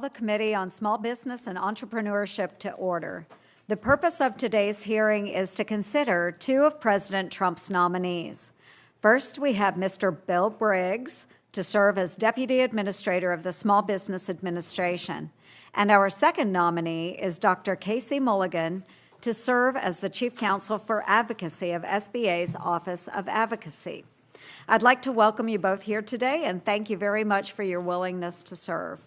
The Committee on Small Business and Entrepreneurship to order. The purpose of today's hearing is to consider two of President Trump's nominees. First, we have Mr. Bill Briggs to serve as Deputy Administrator of the Small Business Administration. And our second nominee is Dr. Casey Mulligan to serve as the Chief Counsel for Advocacy of SBA's Office of Advocacy. I'd like to welcome you both here today and thank you very much for your willingness to serve.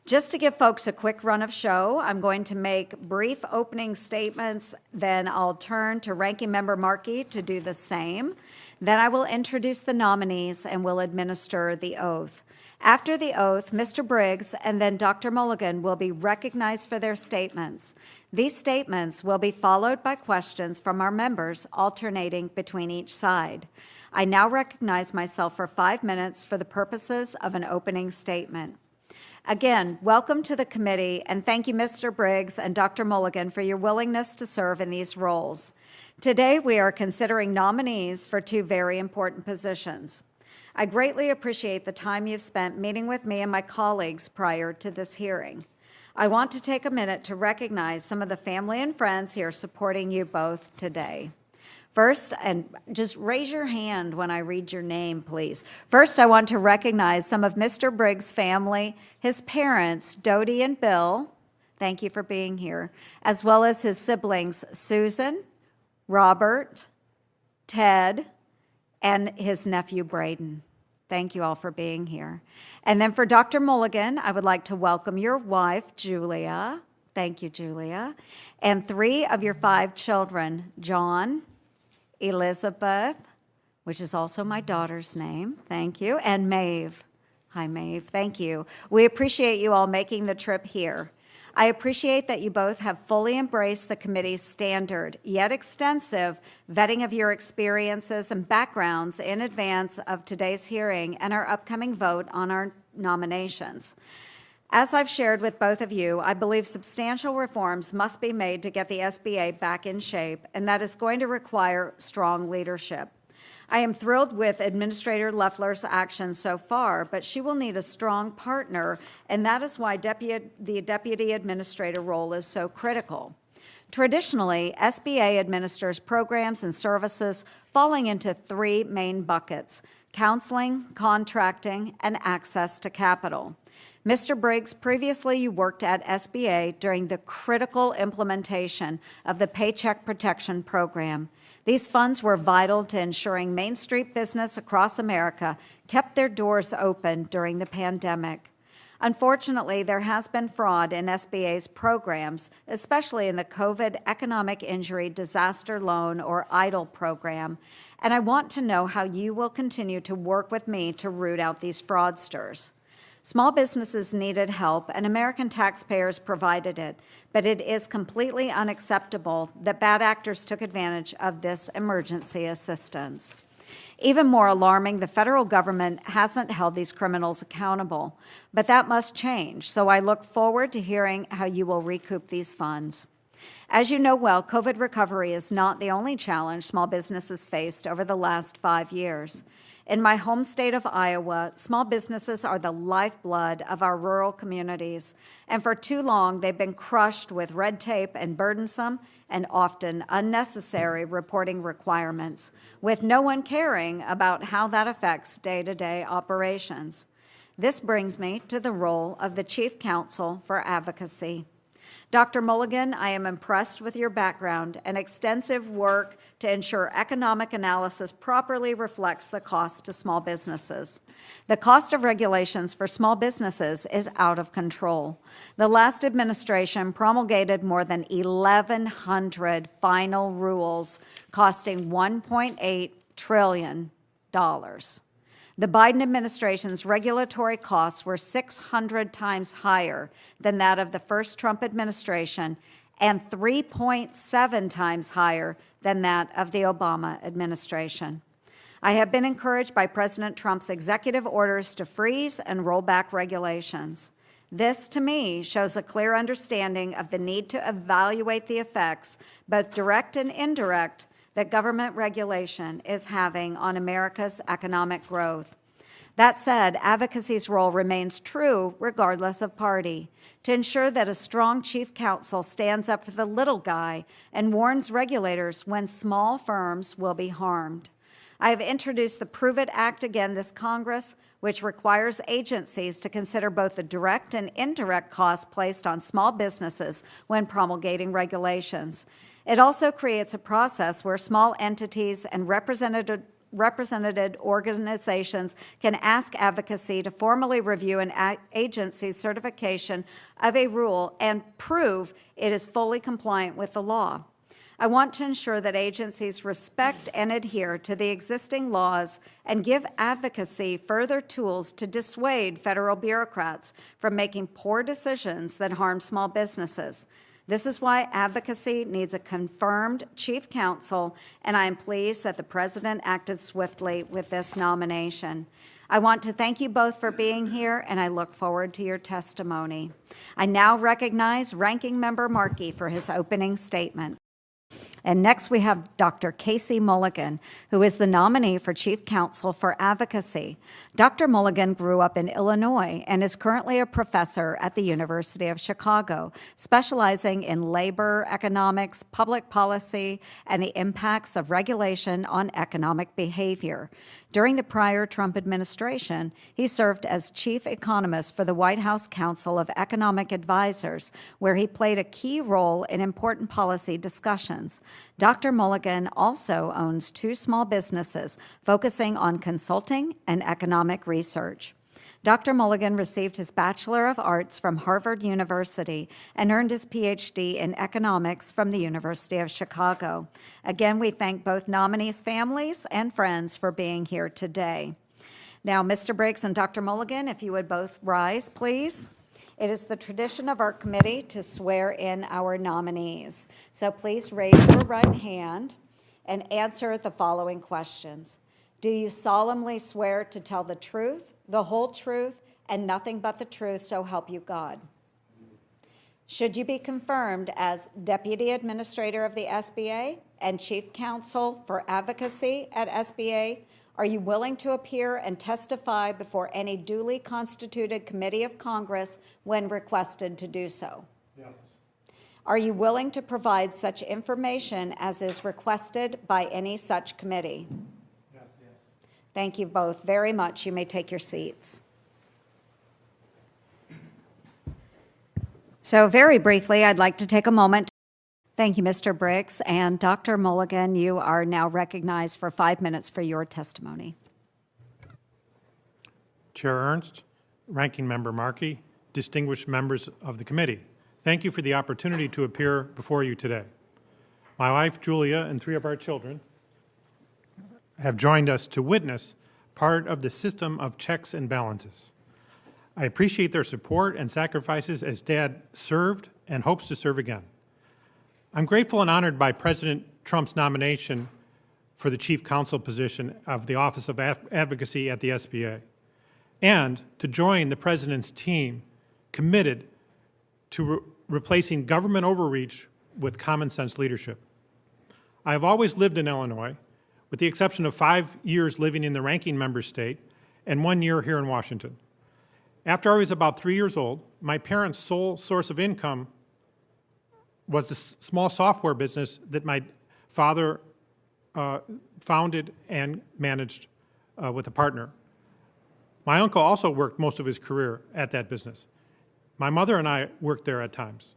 Just to give folks a quick run of show, I'm going to make brief opening statements, then I'll turn to Ranking Member Markey to do the same. Then I will introduce the nominees and will administer the oath. After the oath, Mr. Briggs and then Dr. Mulligan will be recognized for their statements. These statements will be followed by questions from our members, alternating between each side. I now recognize myself for 5 minutes for the purposes of an opening statement. Again, welcome to the committee, and thank you, Mr. Briggs and Dr. Mulligan, for your willingness to serve in these roles. Today, we are considering nominees for two very important positions. I greatly appreciate the time you've spent meeting with me and my colleagues prior to this hearing. I want to take a minute to recognize some of the family and friends here supporting you both today. First, and just raise your hand when I read your name, please. First, I want to recognize some of Mr. Briggs' family, his parents, Dodie and Bill, thank you for being here, as well as his siblings, Susan, Robert, Ted, and his nephew, Braden. Thank you all for being here. And then for Dr. Mulligan, I would like to welcome your wife, Julia. Thank you, Julia. And 3 of your 5 children, John, Elizabeth, which is also my daughter's name, thank you, and Maeve. Hi, Maeve, thank you. We appreciate you all making the trip here. I appreciate that you both have fully embraced the committee's standard, yet extensive, vetting of your experiences and backgrounds in advance of today's hearing and our upcoming vote on our nominations. As I've shared with both of you, I believe substantial reforms must be made to get the SBA back in shape, and that is going to require strong leadership. I am thrilled with Administrator Loeffler's actions so far, but she will need a strong partner, and that is why the Deputy Administrator role is so critical. Traditionally, SBA administers programs and services falling into 3 main buckets: counseling, contracting, and access to capital. Mr. Briggs, previously you worked at SBA during the critical implementation of the Paycheck Protection Program. These funds were vital to ensuring Main Street business across America kept their doors open during the pandemic. Unfortunately, there has been fraud in SBA's programs, especially in the COVID Economic Injury Disaster Loan or EIDL program, and I want to know how you will continue to work with me to root out these fraudsters. Small businesses needed help, and American taxpayers provided it, but it is completely unacceptable that bad actors took advantage of this emergency assistance. Even more alarming, the federal government hasn't held these criminals accountable, but that must change, so I look forward to hearing how you will recoup these funds. As you know well, COVID recovery is not the only challenge small businesses faced over the last 5 years. In my home state of Iowa, small businesses are the lifeblood of our rural communities, and for too long they've been crushed with red tape and burdensome and often unnecessary reporting requirements, with no one caring about how that affects day-to-day operations. This brings me to the role of the Chief Counsel for Advocacy. Dr. Mulligan, I am impressed with your background and extensive work to ensure economic analysis properly reflects the cost to small businesses. The cost of regulations for small businesses is out of control. The last administration promulgated more than 1,100 final rules costing $1.8 trillion. The Biden administration's regulatory costs were 600 times higher than that of the first Trump administration and 3.7 times higher than that of the Obama administration. I have been encouraged by President Trump's executive orders to freeze and roll back regulations. This, to me, shows a clear understanding of the need to evaluate the effects, both direct and indirect, that government regulation is having on America's economic growth. That said, advocacy's role remains true regardless of party, to ensure that a strong chief counsel stands up for the little guy and warns regulators when small firms will be harmed. I have introduced the Prove It Act again this Congress, which requires agencies to consider both the direct and indirect costs placed on small businesses when promulgating regulations. It also creates a process where small entities and represented organizations can ask advocacy to formally review an agency's certification of a rule and prove it is fully compliant with the law. I want to ensure that agencies respect and adhere to the existing laws and give advocacy further tools to dissuade federal bureaucrats from making poor decisions that harm small businesses. This is why advocacy needs a confirmed chief counsel, and I am pleased that the President acted swiftly with this nomination. I want to thank you both for being here, and I look forward to your testimony. I now recognize Ranking Member Markey for his opening statement. And next we have Dr. Casey Mulligan, who is the nominee for Chief Counsel for Advocacy. Dr. Mulligan grew up in Illinois and is currently a professor at the University of Chicago, specializing in labor, economics, public policy, and the impacts of regulation on economic behavior. During the prior Trump administration, he served as chief economist for the White House Council of Economic Advisors, where he played a key role in important policy discussions. Dr. Mulligan also owns 2 small businesses focusing on consulting and economic research. Dr. Mulligan received his Bachelor of Arts from Harvard University and earned his PhD in economics from the University of Chicago. Again, we thank both nominees' families and friends for being here today. Now, Mr. Briggs and Dr. Mulligan, if you would both rise, please. It is the tradition of our committee to swear in our nominees. So please raise your right hand and answer the following questions. Do you solemnly swear to tell the truth, the whole truth, and nothing but the truth, so help you God? Should you be confirmed as Deputy Administrator of the SBA and Chief Counsel for Advocacy at SBA, are you willing to appear and testify before any duly constituted committee of Congress when requested to do so? Yes. Are you willing to provide such information as is requested by any such committee? Yes. Thank you both very much. You may take your seats. So very briefly, I'd like to take a moment. Thank you, Mr. Briggs. And Dr. Mulligan, you are now recognized for 5 minutes for your testimony. Chair Ernst, Ranking Member Markey, distinguished members of the committee, thank you for the opportunity to appear before you today. My wife, Julia, and 3 of our children have joined us to witness part of the system of checks and balances. I appreciate their support and sacrifices as Dad served and hopes to serve again. I'm grateful and honored by President Trump's nomination for the Chief Counsel position of the Office of Advocacy at the SBA, and to join the President's team committed to replacing government overreach with common sense leadership. I have always lived in Illinois, with the exception of 5 years living in the ranking member state and 1 year here in Washington. After I was about 3 years old, my parents' sole source of income was the small software business that my father founded and managed with a partner. My uncle also worked most of his career at that business. My mother and I worked there at times.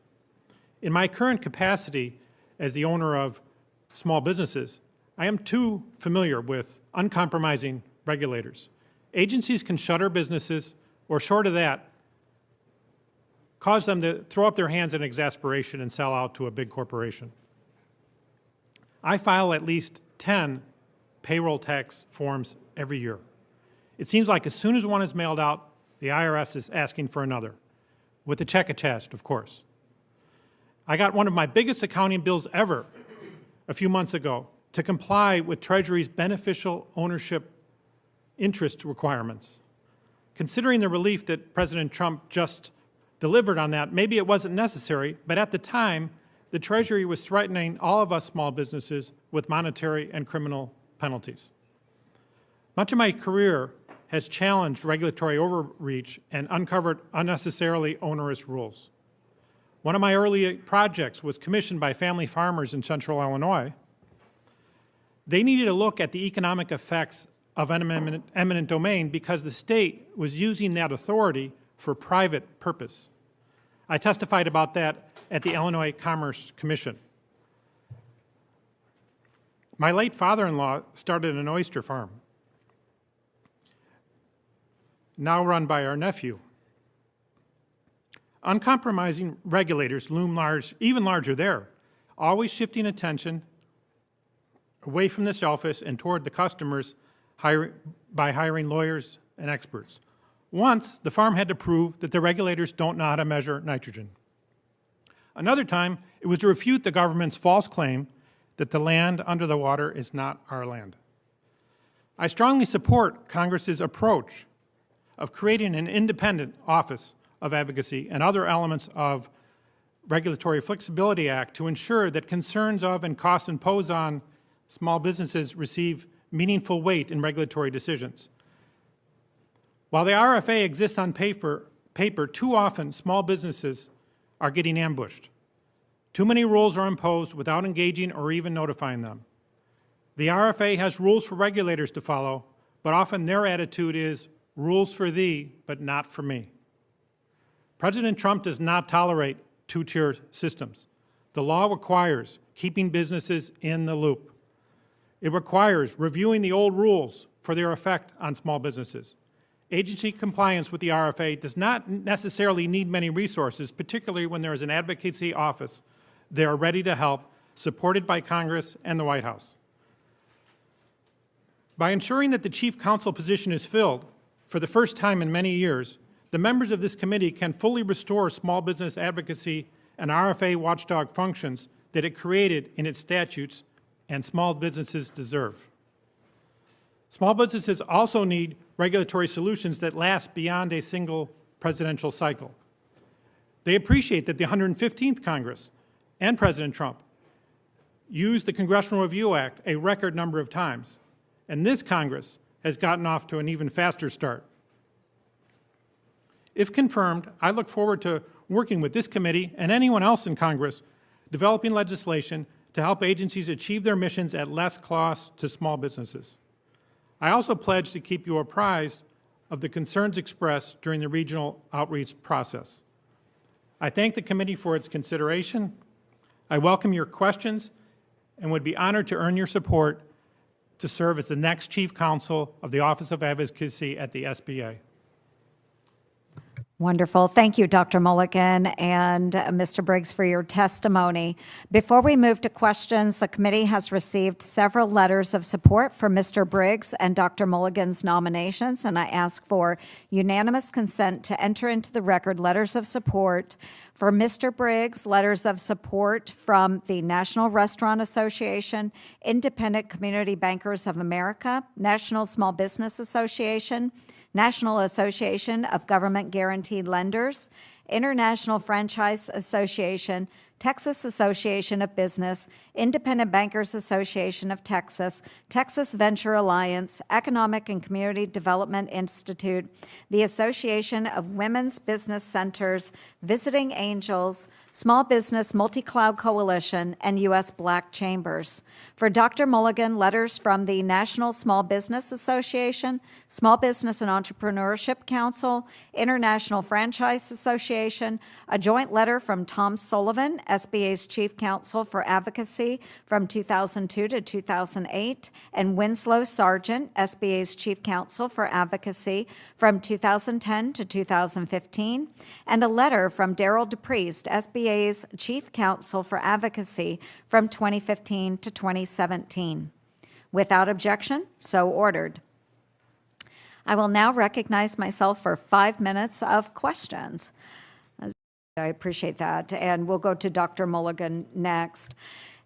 In my current capacity as the owner of small businesses, I am too familiar with uncompromising regulators. Agencies can shutter businesses, or short of that, cause them to throw up their hands in exasperation and sell out to a big corporation. I file at least 10 payroll tax forms every year. It seems like as soon as one is mailed out, the IRS is asking for another, with a check attached, of course. I got one of my biggest accounting bills ever a few months ago to comply with Treasury's beneficial ownership interest requirements. Considering the relief that President Trump just delivered on that, maybe it wasn't necessary, but at the time, the Treasury was threatening all of us small businesses with monetary and criminal penalties. Much of my career has challenged regulatory overreach and uncovered unnecessarily onerous rules. One of my early projects was commissioned by family farmers in central Illinois. They needed to look at the economic effects of eminent domain because the state was using that authority for private purpose. I testified about that at the Illinois Commerce Commission. My late father-in-law started an oyster farm, now run by our nephew. Uncompromising regulators loom large, even larger there, always shifting attention away from the shellfish and toward the customers by hiring lawyers and experts. Once, the farm had to prove that the regulators don't know how to measure nitrogen. Another time, it was to refute the government's false claim that the land under the water is not our land. I strongly support Congress's approach of creating an independent Office of Advocacy and other elements of Regulatory Flexibility Act to ensure that concerns of and costs imposed on small businesses receive meaningful weight in regulatory decisions. While the RFA exists on paper, too often small businesses are getting ambushed. Too many rules are imposed without engaging or even notifying them. The RFA has rules for regulators to follow, but often their attitude is rules for thee, but not for me. President Trump does not tolerate two-tier systems. The law requires keeping businesses in the loop. It requires reviewing the old rules for their effect on small businesses. Agency compliance with the RFA does not necessarily need many resources, particularly when there is an advocacy office. They are ready to help, supported by Congress and the White House. By ensuring that the chief counsel position is filled, for the first time in many years, the members of this committee can fully restore small business advocacy and RFA watchdog functions that it created in its statutes and small businesses deserve. Small businesses also need regulatory solutions that last beyond a single presidential cycle. They appreciate that the 115th Congress and President Trump used the Congressional Review Act a record number of times, and this Congress has gotten off to an even faster start. If confirmed, I look forward to working with this committee and anyone else in Congress developing legislation to help agencies achieve their missions at less cost to small businesses. I also pledge to keep you apprised of the concerns expressed during the regional outreach process. I thank the committee for its consideration. I welcome your questions and would be honored to earn your support to serve as the next Chief Counsel of the Office of Advocacy at the SBA. Wonderful. Thank you, Dr. Mulligan and Mr. Briggs, for your testimony. Before we move to questions, the committee has received several letters of support for Mr. Briggs and Dr. Mulligan's nominations, and I ask for unanimous consent to enter into the record letters of support for Mr. Briggs, letters of support from the National Restaurant Association, Independent Community Bankers of America, National Small Business Association, National Association of Government Guaranteed Lenders, International Franchise Association, Texas Association of Business, Independent Bankers Association of Texas, Texas Venture Alliance, Economic and Community Development Institute, the Association of Women's Business Centers, Visiting Angels, Small Business Multi-Cloud Coalition, and U.S. Black Chambers. For Dr. Mulligan, letters from the National Small Business Association, Small Business and Entrepreneurship Council, International Franchise Association, a joint letter from Tom Sullivan, SBA's Chief Counsel for Advocacy from 2002 to 2008, and Winslow Sargent, SBA's Chief Counsel for Advocacy from 2010 to 2015, and a letter from Daryl DePriest, SBA's Chief Counsel for Advocacy from 2015 to 2017. Without objection, so ordered. I will now recognize myself for 5 minutes of questions. I appreciate that. And we'll go to Dr. Mulligan next.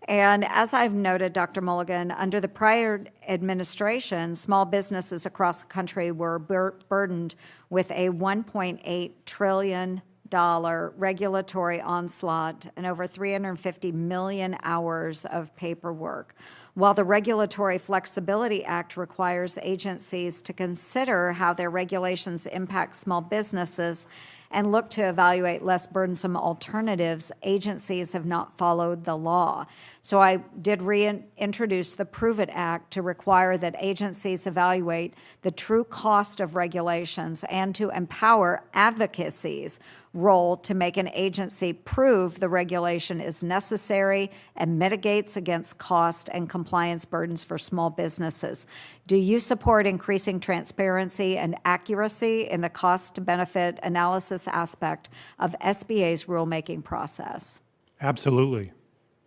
And as I've noted, Dr. Mulligan, under the prior administration, small businesses across the country were burdened with a $1.8 trillion regulatory onslaught and over 350 million hours of paperwork. While the Regulatory Flexibility Act requires agencies to consider how their regulations impact small businesses and look to evaluate less burdensome alternatives, agencies have not followed the law. So I did reintroduce the Prove It Act to require that agencies evaluate the true cost of regulations and to empower advocacy's role to make an agency prove the regulation is necessary and mitigates against cost and compliance burdens for small businesses. Do you support increasing transparency and accuracy in the cost-benefit analysis aspect of SBA's rulemaking process? Absolutely.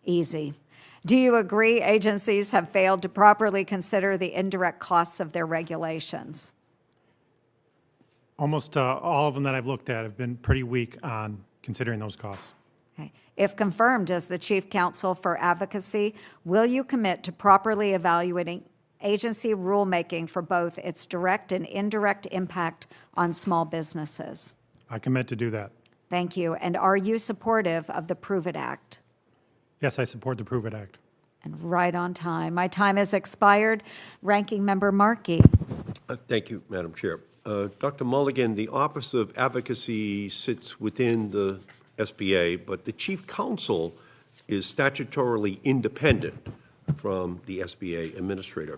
Easy. Do you agree agencies have failed to properly consider the indirect costs of their regulations? Almost all of them that I've looked at have been pretty weak on considering those costs. Okay. If confirmed as the Chief Counsel for Advocacy, will you commit to properly evaluating agency rulemaking for both its direct and indirect impact on small businesses? I commit to do that. Thank you. And are you supportive of the Prove It Act? Yes, I support the Prove It Act. And right on time. My time has expired. Ranking Member Markey. Thank you, Madam Chair. Dr. Mulligan, the Office of Advocacy sits within the SBA, but the Chief Counsel is statutorily independent from the SBA Administrator.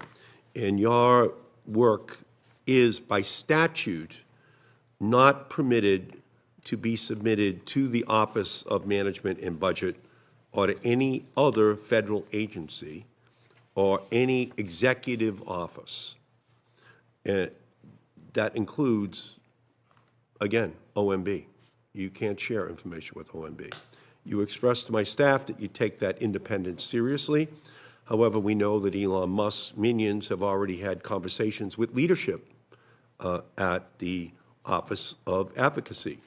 And your work is, by statute, not permitted to be submitted to the Office of Management and Budget or to any other federal agency or any executive office. That includes, again, OMB. You can't share information with OMB. You expressed to my staff that you take that independence seriously. However, we know that Elon Musk's minions have already had conversations with leadership at the Office of Advocacy.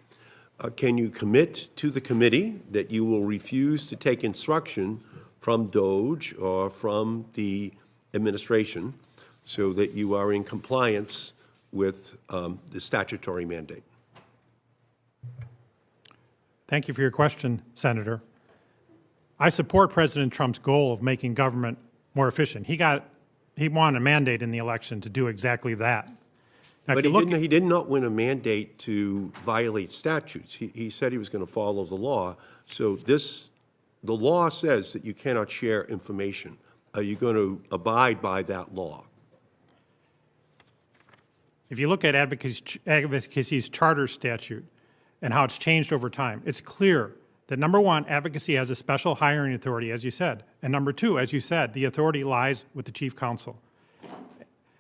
Can you commit to the committee that you will refuse to take instruction from DOJ or from the administration so that you are in compliance with the statutory mandate? Thank you for your question, Senator. I support President Trump's goal of making government more efficient. He won a mandate in the election to do exactly that. Now, But he did not win a mandate to violate statutes. He said he was going to follow the law. So the law says that you cannot share information. Are you going to abide by that law? If you look at advocacy's charter statute and how it's changed over time, it's clear that, number one, advocacy has a special hiring authority, as you said. And number two, as you said, the authority lies with the Chief Counsel.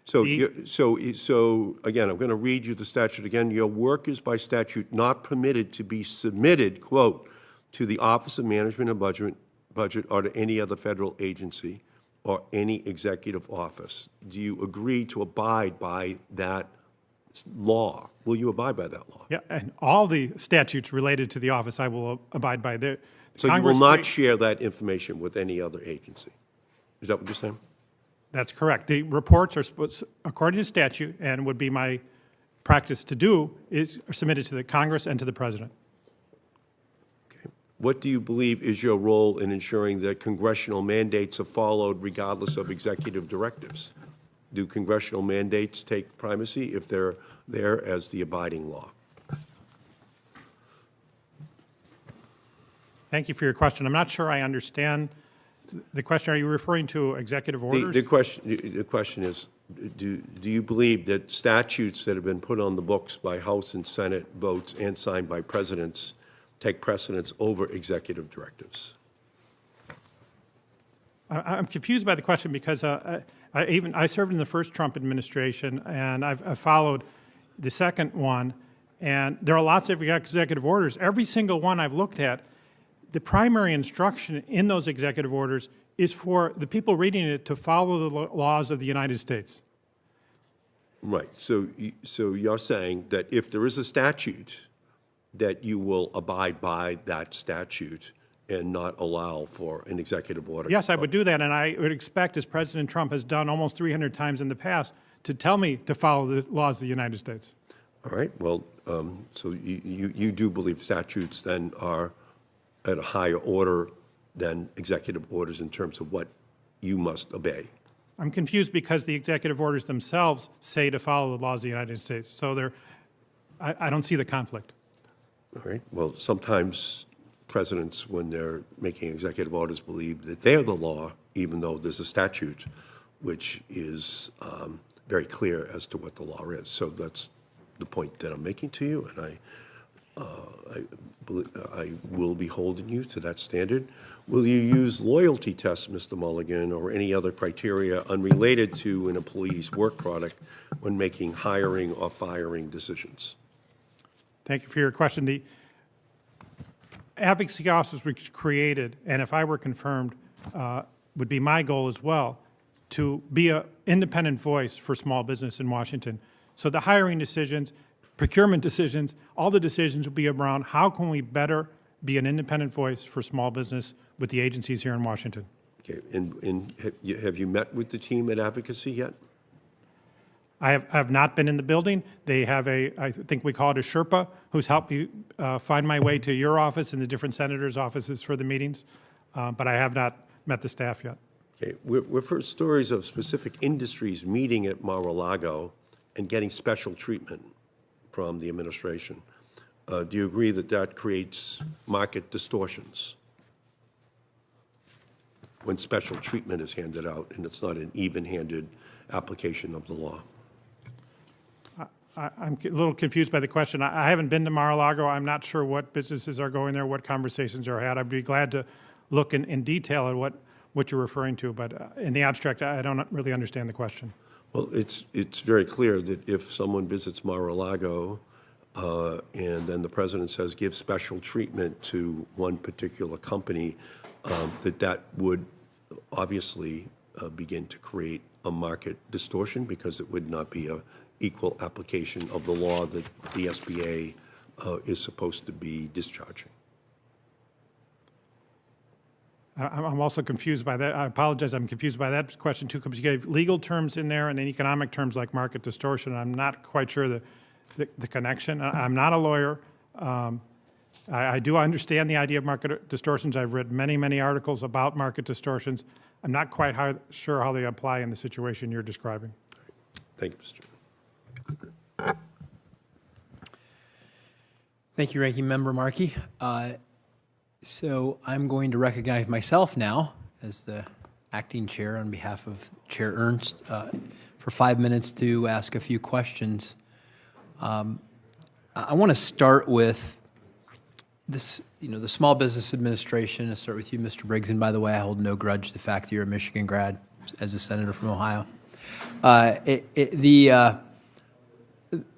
So, again, I'm going to read you the statute again. Your work is by statute not permitted to be submitted, quote, to the Office of Management and Budget or to any other federal agency or any executive office. Do you agree to abide by that law? Will you abide by that law? Yeah, and all the statutes related to the office I will abide by. So you will not share that information with any other agency? Is that what you're saying? That's correct. The reports are, according to statute, and would be my practice to do, is submitted to the Congress and to the President. Okay. What do you believe is your role in ensuring that congressional mandates are followed regardless of executive directives? Do congressional mandates take primacy if they're there as the abiding law? Thank you for your question. I'm not sure I understand the question. Are you referring to executive orders? The question is, do you believe that statutes that have been put on the books by House and Senate votes and signed by presidents take precedence over executive directives? I'm confused by the question because I served in the first Trump administration, and I've followed the second one, and there are lots of executive orders. Every single one I've looked at, the primary instruction in those executive orders is for the people reading it to follow the laws of the United States. Right. So you're saying that if there is a statute, that you will abide by that statute and not allow for an executive order? Yes, I would do that, and I would expect, as President Trump has done almost 300 times in the past, to tell me to follow the laws of the United States. All right, well, so you do believe statutes then are at a higher order than executive orders in terms of what you must obey? I'm confused because the executive orders themselves say to follow the laws of the United States. So I don't see the conflict. All right, well, sometimes presidents, when they're making executive orders, believe that they're the law, even though there's a statute which is very clear as to what the law is. So that's the point that I'm making to you, and I will be holding you to that standard. Will you use loyalty tests, Mr. Mulligan, or any other criteria unrelated to an employee's work product when making hiring or firing decisions? Thank you for your question. The advocacy office was created, and if I were confirmed, would be my goal as well, to be an independent voice for small business in Washington. So the hiring decisions, procurement decisions, all the decisions will be around how can we better be an independent voice for small business with the agencies here in Washington. Okay, and have you met with the team at Advocacy yet? I have not been in the building. They have I think we call it a Sherpa, who's helped me find my way to your office and the different senators' offices for the meetings, but I have not met the staff yet. Okay, we've heard stories of specific industries meeting at Mar-a-Lago and getting special treatment from the administration. Do you agree that that creates market distortions when special treatment is handed out and it's not an even-handed application of the law? I'm a little confused by the question. I haven't been to Mar-a-Lago. I'm not sure what businesses are going there, what conversations are had. I'd be glad to look in detail at what you're referring to, but in the abstract, I don't really understand the question. Well, it's very clear that if someone visits Mar-a-Lago and then the president says give special treatment to one particular company, that would obviously begin to create a market distortion because it would not be a equal application of the law that the SBA is supposed to be discharging. I'm also confused by that. I apologize. I'm confused by that question too, because you gave legal terms in there and then economic terms like market distortion. I'm not quite sure the connection. I'm not a lawyer. I do understand the idea of market distortions. I've read many, many articles about market distortions. I'm not quite sure how they apply in the situation you're describing. Thank you, Mr. Chairman. Thank you, Ranking Member Markey. So I'm going to recognize myself now as the acting chair on behalf of Chair Ernst for 5 minutes to ask a few questions. I want to start with this, the Small Business Administration. I'll start with you, Mr. Briggs. And by the way, I hold no grudge to the fact that you're a Michigan grad as a senator from Ohio.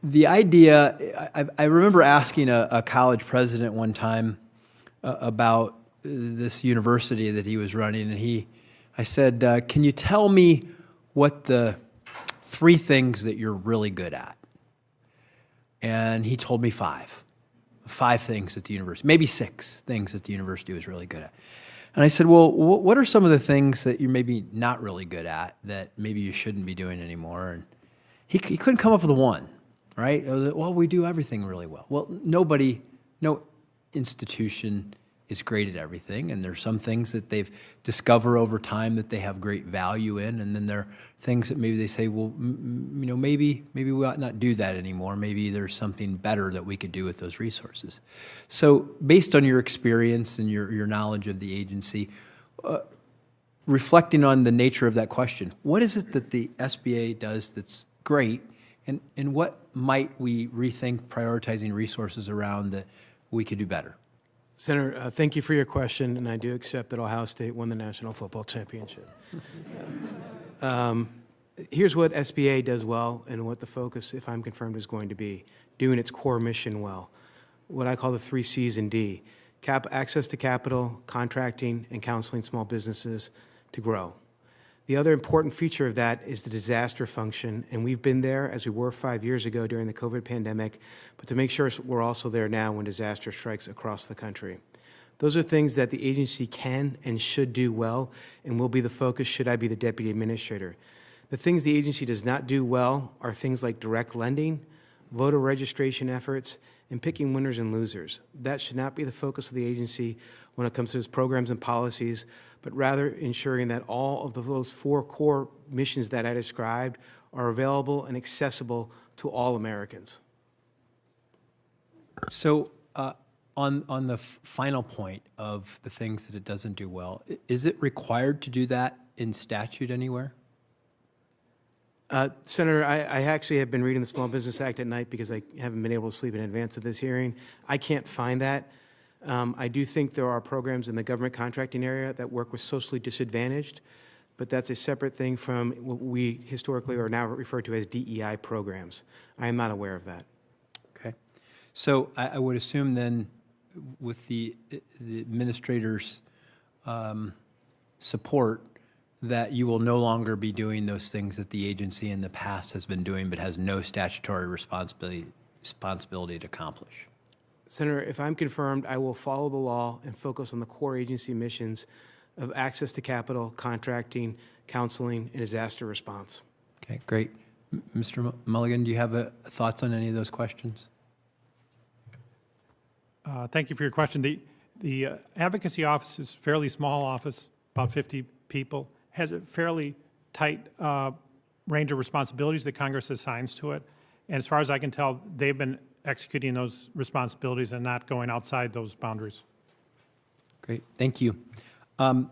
The idea, I remember asking a college president one time about this university that he was running, and I said, can you tell me what the 3 things that you're really good at? And he told me 5 things at the university, maybe 6 things that the university was really good at. And I said, well, what are some of the things that you're maybe not really good at that maybe you shouldn't be doing anymore? And he couldn't come up with one, right? Well, we do everything really well. Well, no institution is great at everything, and there's some things that they've discovered over time that they have great value in, and then there are things that maybe they say, well, maybe we ought not do that anymore. Maybe there's something better that we could do with those resources. So based on your experience and your knowledge of the agency, reflecting on the nature of that question, what is it that the SBA does that's great, and what might we rethink prioritizing resources around that we could do better? Senator, thank you for your question, and I do accept that Ohio State won the National Football Championship. Here's what SBA does well and what the focus, if I'm confirmed, is going to be: doing its core mission well, what I call the 3 C's and D: access to capital, contracting, and counseling small businesses to grow. The other important feature of that is the disaster function, and we've been there as we were 5 years ago during the COVID pandemic, but to make sure we're also there now when disaster strikes across the country. Those are things that the agency can and should do well and will be the focus should I be the deputy administrator. The things the agency does not do well are things like direct lending, voter registration efforts, and picking winners and losers. That should not be the focus of the agency when it comes to its programs and policies, but rather ensuring that all of those 4 core missions that I described are available and accessible to all Americans. So on the final point of the things that it doesn't do well, is it required to do that in statute anywhere? Senator, I actually have been reading the Small Business Act at night because I haven't been able to sleep in advance of this hearing. I can't find that. I do think there are programs in the government contracting area that work with socially disadvantaged, but that's a separate thing from what we historically are now referred to as DEI programs. I am not aware of that. Okay. So I would assume then with the administrator's support that you will no longer be doing those things that the agency in the past has been doing but has no statutory responsibility to accomplish. Senator, if I'm confirmed, I will follow the law and focus on the core agency missions of access to capital, contracting, counseling, and disaster response. Okay, great. Mr. Mulligan, do you have thoughts on any of those questions? Thank you for your question. The advocacy office is a fairly small office, about 50 people, has a fairly tight range of responsibilities that Congress assigns to it. And as far as I can tell, they've been executing those responsibilities and not going outside those boundaries. Great, thank you. One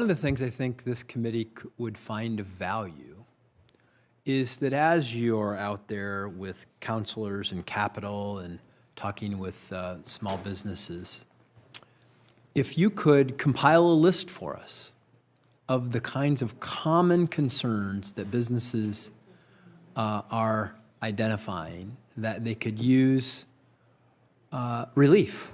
of the things I think this committee would find of value is that as you're out there with counselors and capital and talking with small businesses, if you could compile a list for us of the kinds of common concerns that businesses are identifying, that they could use relief.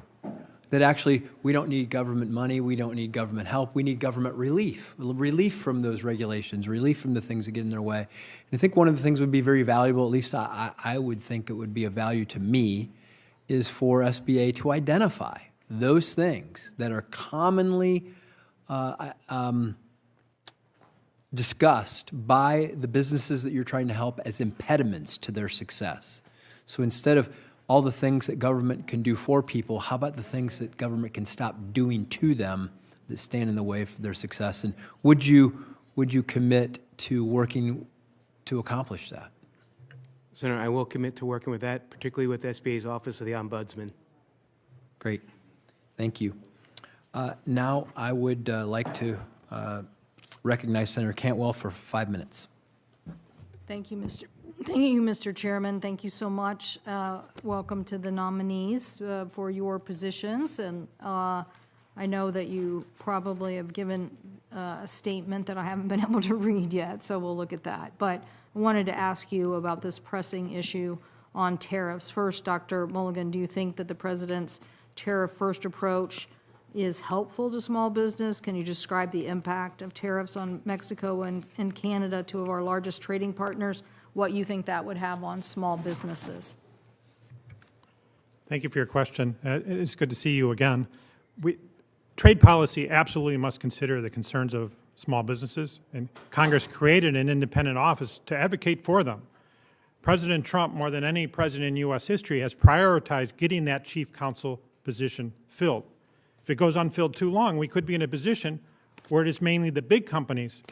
That actually, we don't need government money, we don't need government help, we need government relief. Relief from those regulations, relief from the things that get in their way. And I think one of the things would be very valuable, at least I would think it would be of value to me, is for SBA to identify those things that are commonly discussed by the businesses that you're trying to help as impediments to their success. So instead of all the things that government can do for people, how about the things that government can stop doing to them that stand in the way for their success? And would you commit to working to accomplish that? Senator, I will commit to working with that, particularly with SBA's Office of the Ombudsman. Great. Thank you. Now I would like to recognize Senator Cantwell for 5 minutes. Thank you, Mr. Chairman. Thank you so much. Welcome to the nominees for your positions. And I know that you probably have given a statement that I haven't been able to read yet, so we'll look at that. But I wanted to ask you about this pressing issue on tariffs. First, Dr. Mulligan, do you think that the President's tariff-first approach is helpful to small business? Can you describe the impact of tariffs on Mexico and Canada, 2 of our largest trading partners, what you think that would have on small businesses? Thank you for your question. It's good to see you again. Trade policy absolutely must consider the concerns of small businesses, and Congress created an independent office to advocate for them. President Trump, more than any president in U.S. history, has prioritized getting that chief counsel position filled. If it goes unfilled too long, we could be in a position where it is mainly the big companies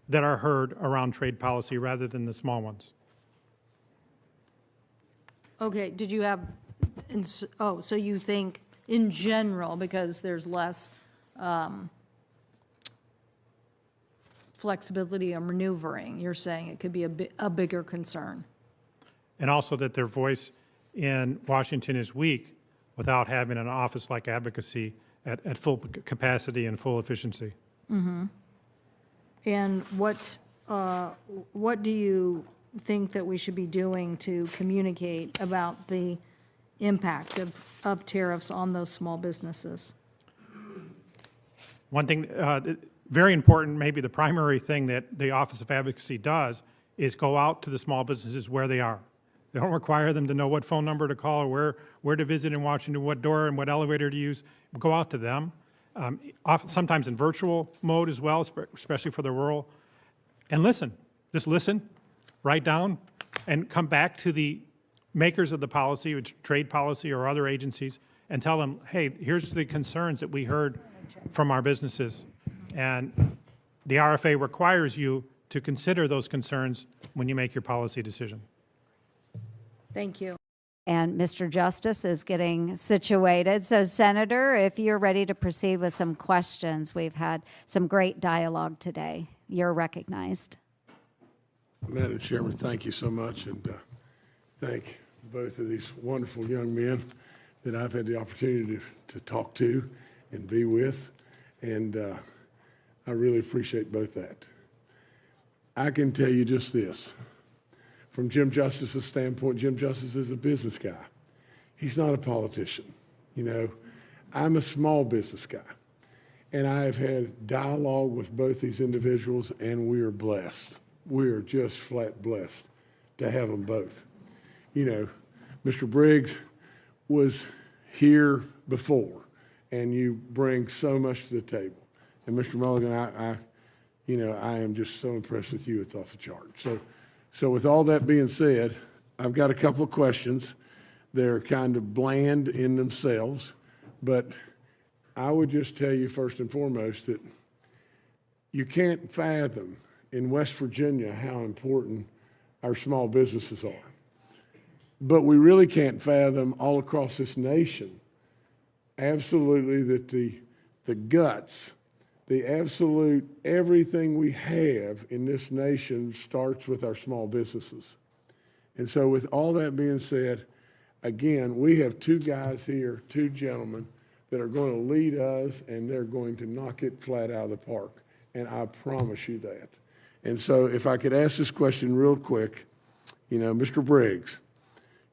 that are heard around trade policy rather than the small ones. Okay, did you have, so you think in general, because there's less flexibility or maneuvering, you're saying it could be a bigger concern? And also that their voice in Washington is weak without having an office like advocacy at full capacity and full efficiency. Mm-hmm. And what do you think that we should be doing to communicate about the impact of tariffs on those small businesses? One thing, very important, maybe the primary thing that the Office of Advocacy does is go out to the small businesses where they are. They don't require them to know what phone number to call or where to visit in Washington, what door and what elevator to use. Go out to them, sometimes in virtual mode as well, especially for the rural. And listen, just listen, write down, and come back to the makers of the policy, which trade policy or other agencies, and tell them, hey, here's the concerns that we heard from our businesses. And the RFA requires you to consider those concerns when you make your policy decision. Thank you. And Mr. Justice is getting situated. So, Senator, if you're ready to proceed with some questions, we've had some great dialogue today. You're recognized. Madam Chairman, thank you so much, and thank both of these wonderful young men that I've had the opportunity to talk to and be with, and I really appreciate both that. I can tell you just this. From Jim Justice's standpoint, Jim Justice is a business guy. He's not a politician. You know, I'm a small business guy, and I have had dialogue with both these individuals, and we are blessed. We are just flat blessed to have them both. You know, Mr. Briggs was here before, and you bring so much to the table. And Mr. Mulligan, I am just so impressed with you. It's off the chart. So with all that being said, I've got a couple of questions. They're kind of bland in themselves, but I would just tell you first and foremost that you can't fathom in West Virginia how important our small businesses are. But we really can't fathom all across this nation absolutely that the guts, the absolute everything we have in this nation starts with our small businesses. And so with all that being said, again, we have two guys here, two gentlemen that are going to lead us, and they're going to knock it flat out of the park. And I promise you that. And so if I could ask this question real quick, you know, Mr. Briggs,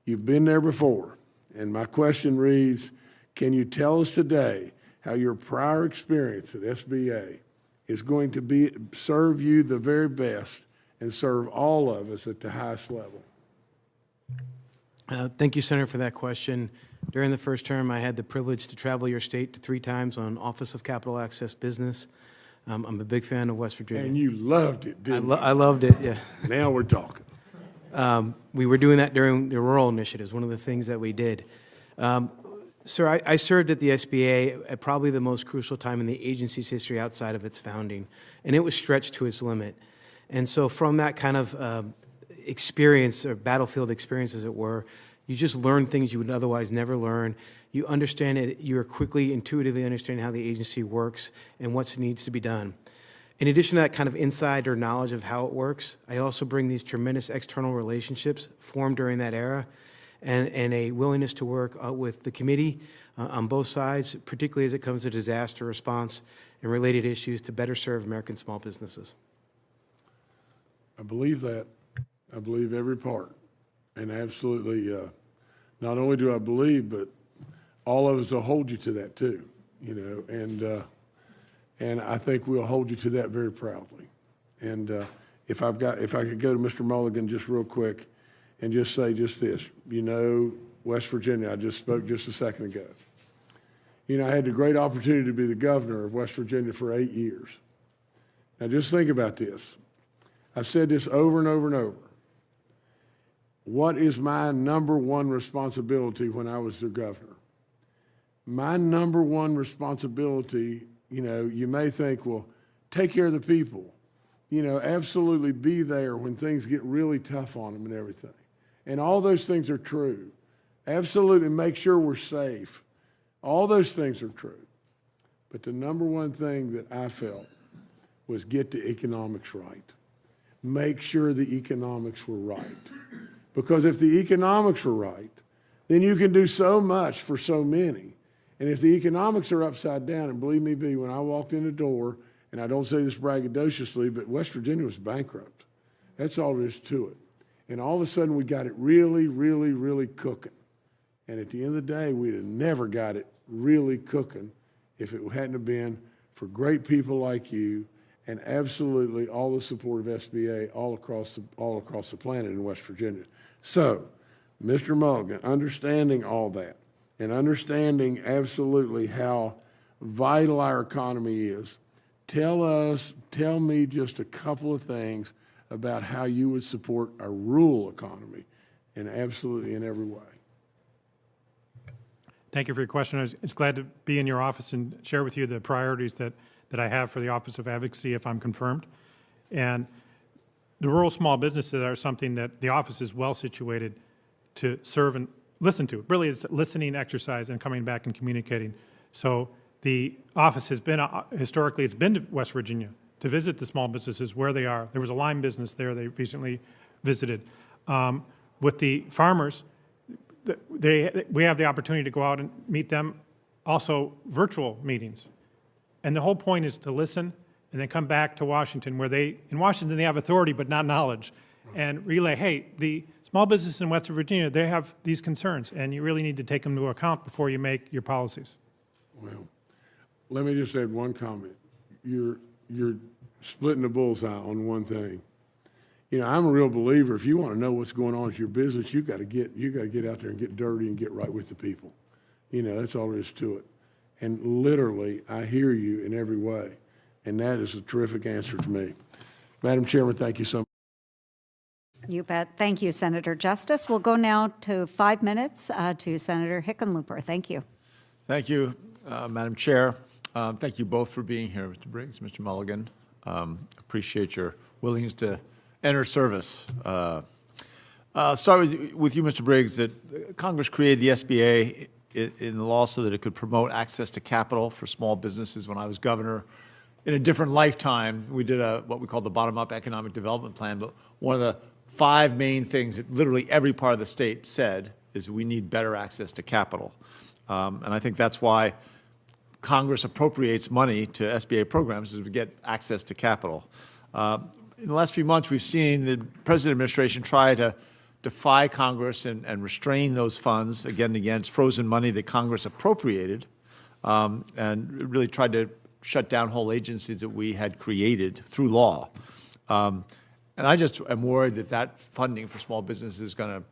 you've been there before. And my question reads, can you tell us today how your prior experience at SBA is going to serve you the very best and serve all of us at the highest level? Thank you, Senator, for that question. During the first term, I had the privilege to travel your state 3 times on Office of Capital Access Business. I'm a big fan of West Virginia. And you loved it, didn't you? I loved it, yeah. Now we're talking. We were doing that during the rural initiatives, one of the things that we did. Sir, I served at the SBA at probably the most crucial time in the agency's history outside of its founding, and it was stretched to its limit. And so from that kind of experience, or battlefield experience, as it were, you just learn things you would otherwise never learn. You understand it, you're quickly, intuitively understanding how the agency works and what needs to be done. In addition to that kind of insider knowledge of how it works, I also bring these tremendous external relationships formed during that era and a willingness to work with the committee on both sides, particularly as it comes to disaster response and related issues to better serve American small businesses. I believe that. I believe every part. And absolutely, not only do I believe, but all of us will hold you to that too, you know, and I think we'll hold you to that very proudly. And if I could go to Mr. Mulligan just real quick and just say just this, you know, West Virginia, I just spoke just a second ago. You know, I had the great opportunity to be the governor of West Virginia for 8 years. Now just think about this. I've said this over and over and over. What is my number one responsibility when I was the governor? My number one responsibility, you know, you may think, well, take care of the people. You know, absolutely be there when things get really tough on them and everything. And all those things are true. Absolutely make sure we're safe. All those things are true. But the number one thing that I felt was get the economics right. Make sure the economics were right. Because if the economics were right, then you can do so much for so many. And if the economics are upside down, and believe me, B, when I walked in the door, and I don't say this braggadociously, but West Virginia was bankrupt. That's all there is to it. And all of a sudden, we got it really, really, really cooking. And at the end of the day, we'd have never got it really cooking if it hadn't have been for great people like you and absolutely all the support of SBA all across the planet in West Virginia. So, Mr. Mulligan, understanding all that and understanding absolutely how vital our economy is, tell me just a couple of things about how you would support our rural economy in absolutely in every way. Thank you for your question. It's glad to be in your office and share with you the priorities that I have for the Office of Advocacy if I'm confirmed. And the rural small businesses are something that the office is well situated to serve and listen to. Really, it's listening exercise and coming back and communicating. So the office has been, historically, it's been to West Virginia to visit the small businesses where they are. There was a lime business there they recently visited. With the farmers, we have the opportunity to go out and meet them, also virtual meetings. And the whole point is to listen and then come back to Washington, where in Washington they have authority but not knowledge, and relay, hey, the small business in West Virginia, they have these concerns, and you really need to take them into account before you make your policies. Well, let me just add one comment. You're splitting the bullseye on one thing. You know, I'm a real believer. If you want to know what's going on with your business, you got to get out there and get dirty and get right with the people. You know, that's all there is to it. And literally, I hear you in every way, and that is a terrific answer to me. Madam Chairman, thank you so much. You bet. Thank you, Senator Justice. We'll go now to 5 minutes to Senator Hickenlooper. Thank you. Thank you, Madam Chair. Thank you both for being here, Mr. Briggs, Mr. Mulligan. Appreciate your willingness to enter service. I'll start with you, Mr. Briggs, that Congress created the SBA in the law so that it could promote access to capital for small businesses. When I was governor, in a different lifetime, we did what we call the bottom-up economic development plan, but one of the 5 main things that literally every part of the state said is we need better access to capital. And I think that's why Congress appropriates money to SBA programs, is to get access to capital. In the last few months, we've seen the President administration try to defy Congress and restrain those funds again and again. It's frozen money that Congress appropriated, and really tried to shut down whole agencies that we had created through law. And I just am worried that that funding for small businesses is going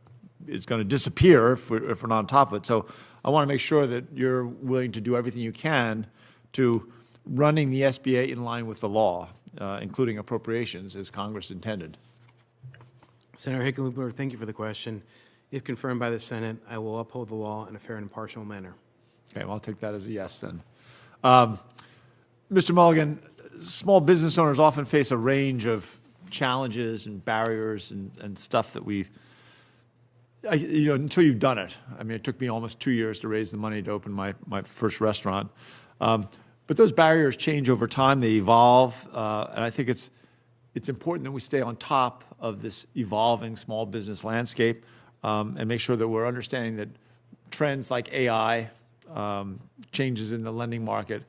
to disappear if we're not on top of it. So I want to make sure that you're willing to do everything you can to running the SBA in line with the law, including appropriations, as Congress intended. Senator Hickenlooper, thank you for the question. If confirmed by the Senate, I will uphold the law in a fair and impartial manner. Okay, well, I'll take that as a yes then. Mr. Mulligan, small business owners often face a range of challenges and barriers and stuff that until you've done it. I mean, it took me almost 2 years to raise the money to open my first restaurant. But those barriers change over time, they evolve, and I think it's important that we stay on top of this evolving small business landscape, and make sure that we're understanding that trends like AI, changes in the lending market,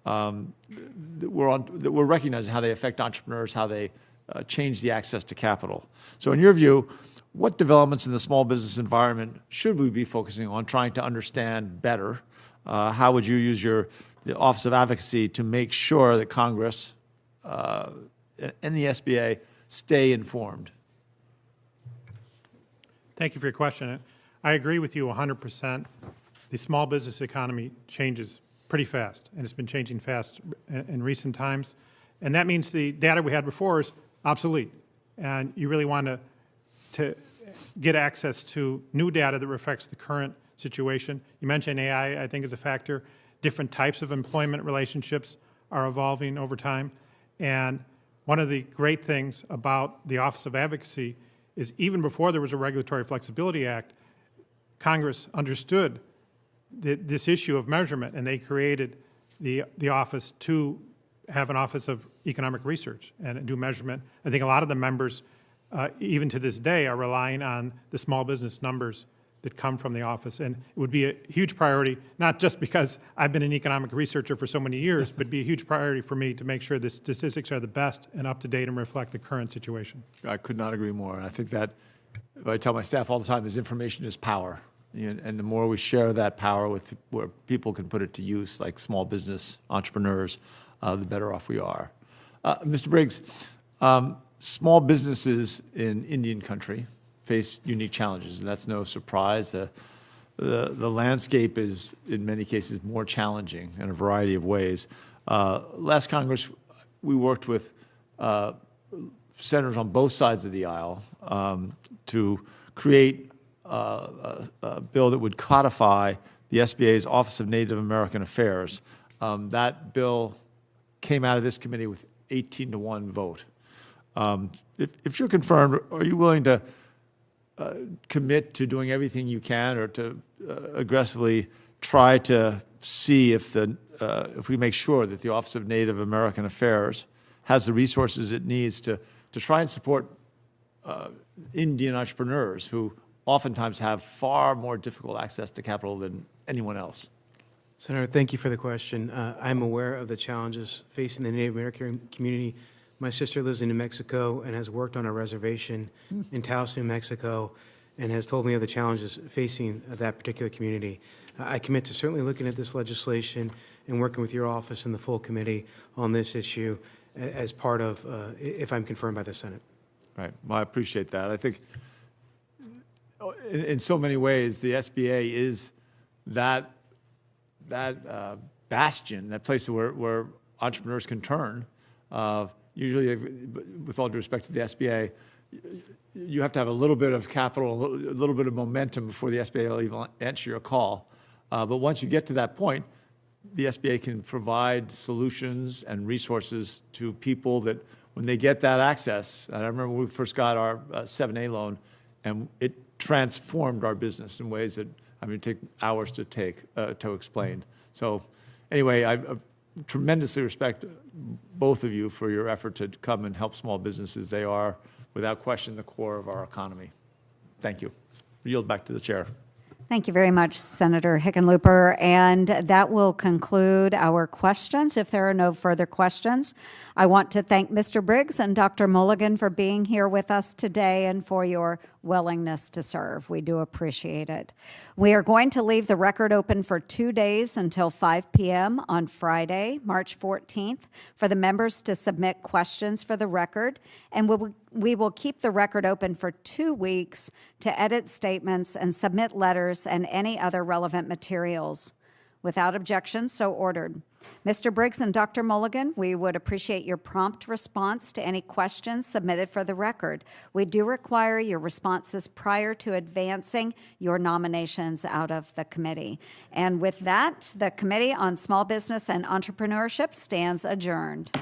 that we're recognizing how they affect entrepreneurs, how they change the access to capital. So in your view, what developments in the small business environment should we be focusing on, trying to understand better? How would you use the Office of Advocacy to make sure that Congress and the SBA stay informed? Thank you for your question. I agree with you 100%. The small business economy changes pretty fast, and it's been changing fast in recent times. And that means the data we had before is obsolete. And you really want to get access to new data that reflects the current situation. You mentioned AI, I think, is a factor. Different types of employment relationships are evolving over time. And one of the great things about the Office of Advocacy is even before there was a Regulatory Flexibility Act, Congress understood this issue of measurement, and they created the office to have an Office of Economic Research and do measurement. I think a lot of the members, even to this day, are relying on the small business numbers that come from the office. And it would be a huge priority, not just because I've been an economic researcher for so many years, but be a huge priority for me to make sure the statistics are the best and up to date and reflect the current situation. I could not agree more. I think that, I tell my staff all the time, is information is power. And the more we share that power with where people can put it to use, like small business entrepreneurs, the better off we are. Mr. Briggs, small businesses in Indian country face unique challenges, and that's no surprise. The landscape is, in many cases, more challenging in a variety of ways. Last Congress, we worked with senators on both sides of the aisle to create a bill that would codify the SBA's Office of Native American Affairs. That bill came out of this committee with 18-1 vote. If you're confirmed, are you willing to commit to doing everything you can, or to aggressively try to see if we make sure that the Office of Native American Affairs has the resources it needs to try and support Indian entrepreneurs who oftentimes have far more difficult access to capital than anyone else? Senator, thank you for the question. I'm aware of the challenges facing the Native American community. My sister lives in New Mexico and has worked on a reservation in Taos, New Mexico, and has told me of the challenges facing that particular community. I commit to certainly looking at this legislation and working with your office and the full committee on this issue as part of, if I'm confirmed by the Senate. Right. Well, I appreciate that. I think in so many ways, the SBA is that bastion, that place where entrepreneurs can turn. Usually, with all due respect to the SBA, you have to have a little bit of capital, a little bit of momentum before the SBA will even answer your call. But once you get to that point, the SBA can provide solutions and resources to people that, when they get that access, and I remember when we first got our 7A loan, and it transformed our business in ways that, I mean, take hours to explain. So anyway, I tremendously respect both of you for your effort to come and help small businesses. They are, without question, the core of our economy. Thank you. I yield back to the chair. Thank you very much, Senator Hickenlooper. And that will conclude our questions. If there are no further questions, I want to thank Mr. Briggs and Dr. Mulligan for being here with us today and for your willingness to serve. We do appreciate it. We are going to leave the record open for 2 days until 5 p.m. on Friday, March 14th, for the members to submit questions for the record, and we will keep the record open for 2 weeks to edit statements and submit letters and any other relevant materials. Without objection, so ordered. Mr. Briggs and Dr. Mulligan, we would appreciate your prompt response to any questions submitted for the record. We do require your responses prior to advancing your nominations out of the committee. And with that, the Committee on Small Business and Entrepreneurship stands adjourned.